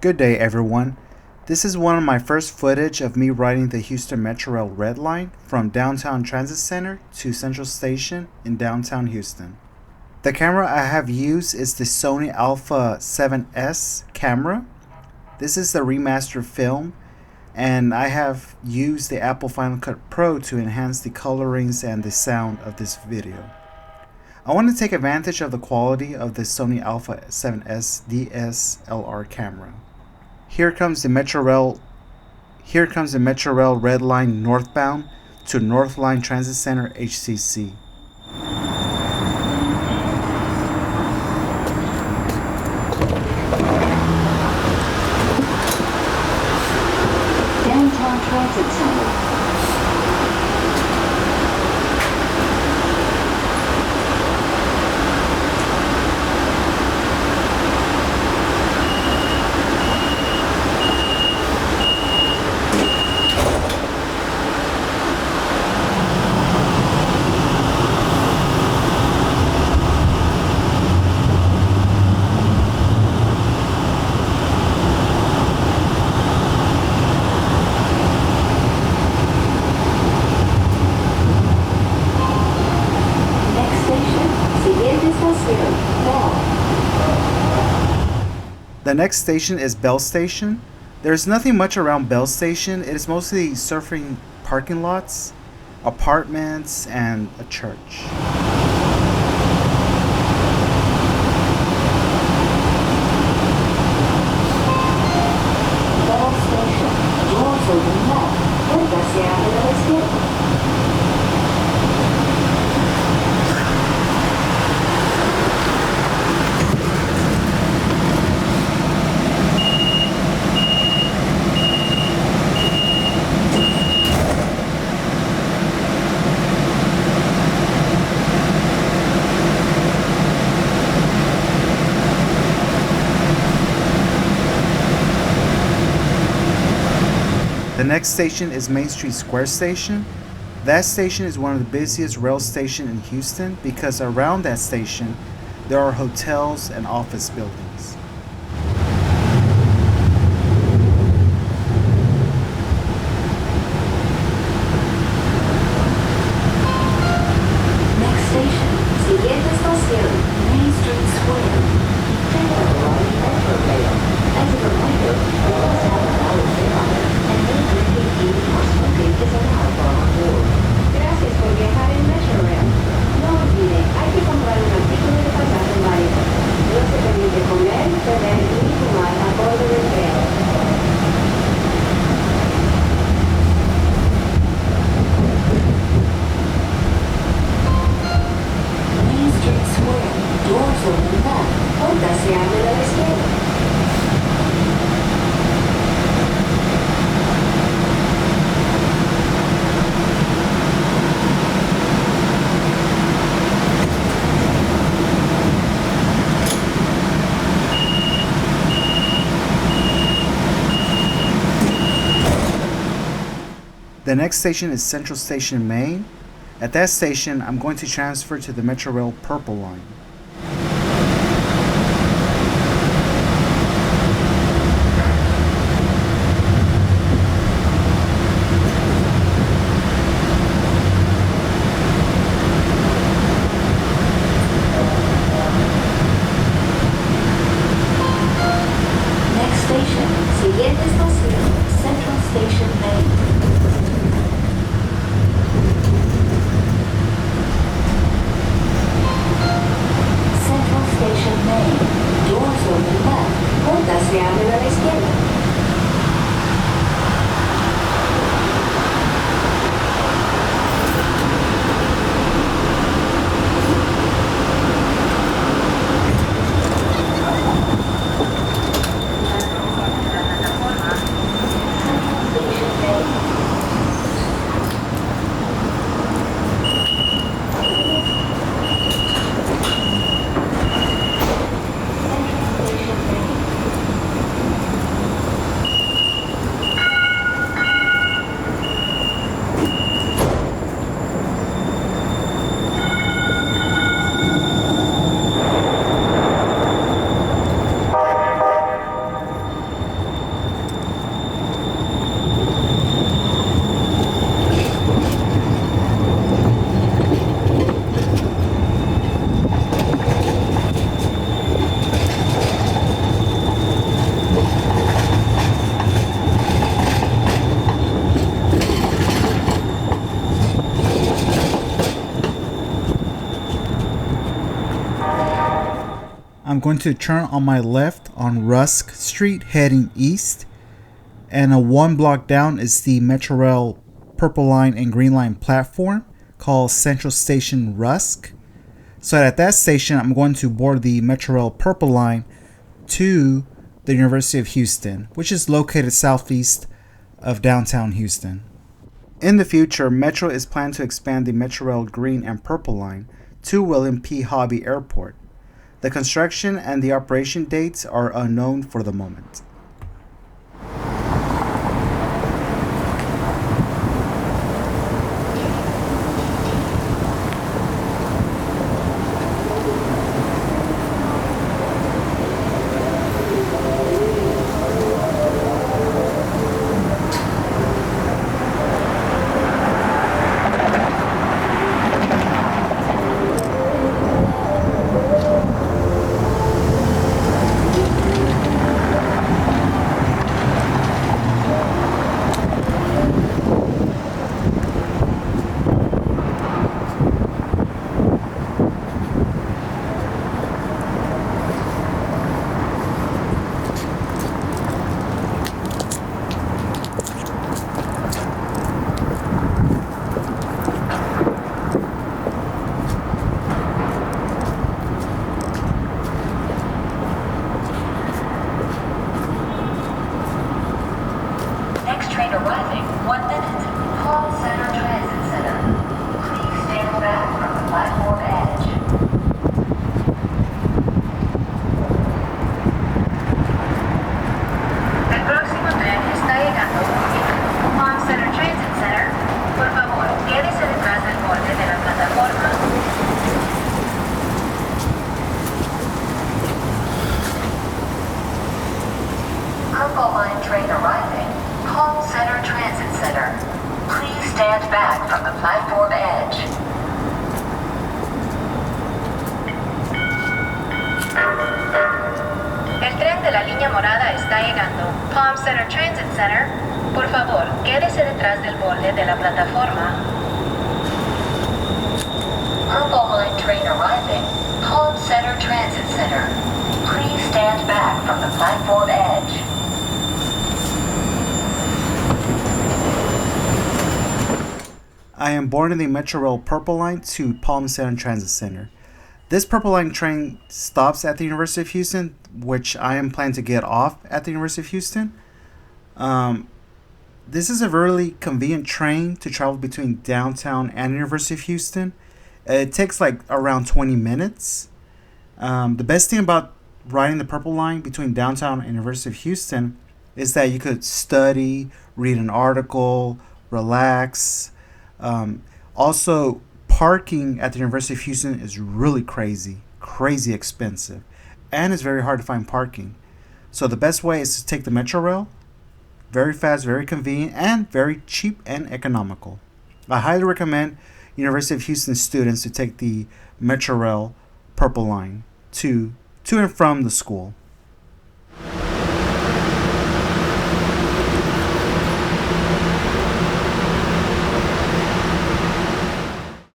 Good day, everyone. This is one of my first footage of me riding the Houston METRORail Red Line from downtown Transit Center to Central Station in downtown Houston. The camera I have used is the Sony Alpha 7S camera. This is the remastered film, and I have used the Apple Final Cut Pro to enhance the colorings and the sound of this video. I want to take advantage of the quality of the Sony Alpha 7S DSLR camera. Here comes the METRORail Red Line northbound to North Line Transit Center HCC. Downtown Transit Center. The next station is Bell Station. There's nothing much around Bell Station. It is mostly surfing parking lots, apartments, and a church. Bell Station. Doors open left. Póngase a la izquierda. The next station is Main Street Square Station. That station is one of the busiest rail stations in Houston because around that station there are hotels and office buildings. Next station. Siguiente estación. Main Street Square. Take the line METRORail. As a reminder, we must have a valid fare and no drinking, eating, or smoking is allowed while on board. Gracias por viajar en METRORail. No olvide, hay que comprar un artículo de pasaje válido. No se permite comer, beber ni fumar a bordo del tren. Main Street Square. Doors open left. Póngase a la izquierda. The next station is Central Station Main. At that station, I'm going to transfer to the METRORail Purple Line. Next station. Siguiente estación. Central Station Main. I'm going to turn on my left on Rusk Street heading east, and a 1 block down is the METRORail Purple Line and Green Line platform called Central Station-rusk. So at that station, I'm going to board the METRORail Purple Line to the University of Houston, which is located southeast of downtown Houston. In the future, Metro is planned to expand the METRORail Green and Purple Line to William P. Hobby Airport. The construction and the operation dates are unknown for the moment. Arriving 1 minute. Hall Center Transit Center. Please stand back from the platform edge. El próximo tren está llegando. Hall Center Transit Center. Por favor, quédese detrás del borde de la plataforma. Purple Line train arriving. Hall Center Transit Center. Please stand back from the platform edge. El tren de la línea morada está llegando. Palm Center Transit Center. Por favor, quédese detrás del borde de la plataforma. Purple Line train arriving. Palm Center Transit Center. Please stand back from the platform edge. I am boarding the METRORail Purple Line to Palm Center Transit Center. This Purple Line train stops at the University of Houston, which I am planning to get off at the University of Houston. This is a really convenient train to travel between downtown and University of Houston. It takes like around 20 minutes. The best thing about riding the Purple Line between downtown and University of Houston is that you could study, read an article, relax. Also, parking at the University of Houston is really crazy expensive, and it's very hard to find parking. So the best way is to take the METRORail. Very fast, very convenient, and very cheap and economical. I highly recommend University of Houston students to take the METRORail Purple Line to and from the school.